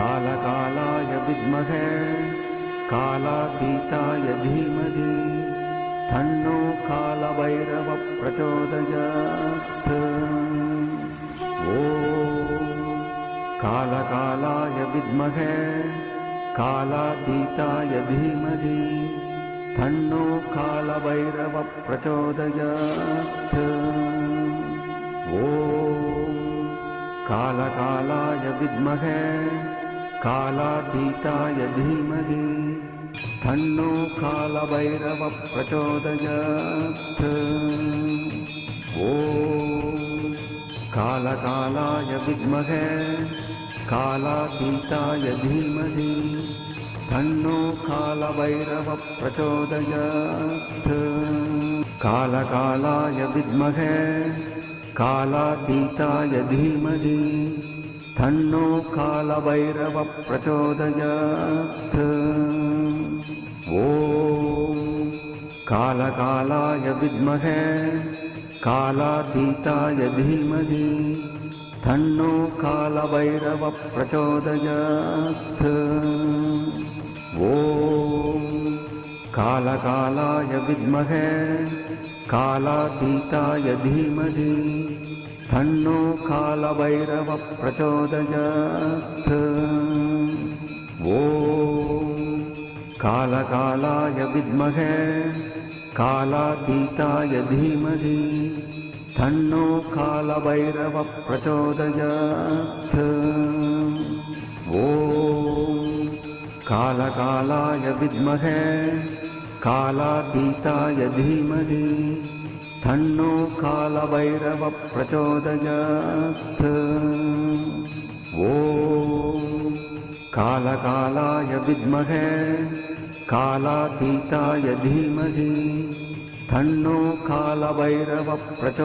कालकालाय विद्महे कालातीताय धीमहि तन्नो कालभैरवः प्रचोदयात्। कालकालाय विद्महे कालातीताय धीमहि तन्नो कालभैरवः प्रचोदयात्। कालकालाय विद्महे कालातीताय धीमहि तन्नो कालभैरवः प्रचोदयात्। कालकालाय विद्महे कालातीताय धीमहि तन्नो कालभैरवः प्रचोदयात्। कालकालाय विद्महे कालातीताय धीमहि तन्नो कालभैरवः प्रचोदयात्। कालकालाय विद्महे कालातीताय धीमहि तन्नो कालभैरवः प्रचोदयात्। कालकालाय विद्महे कालातीताय धीमहि तन्नो कालभैरवः प्रचोदयात्। कालकालाय विद्महे कालातीताय धीमहि तन्नो कालभैरवः प्रचोदयात्। कालकालाय विद्महे कालातीताय धीमहि तन्नो कालभैरवः प्रचोदयात्। कालकालाय विद्महे कालातीताय धीमहि तन्नो कालभैरवः प्रचोदयात्।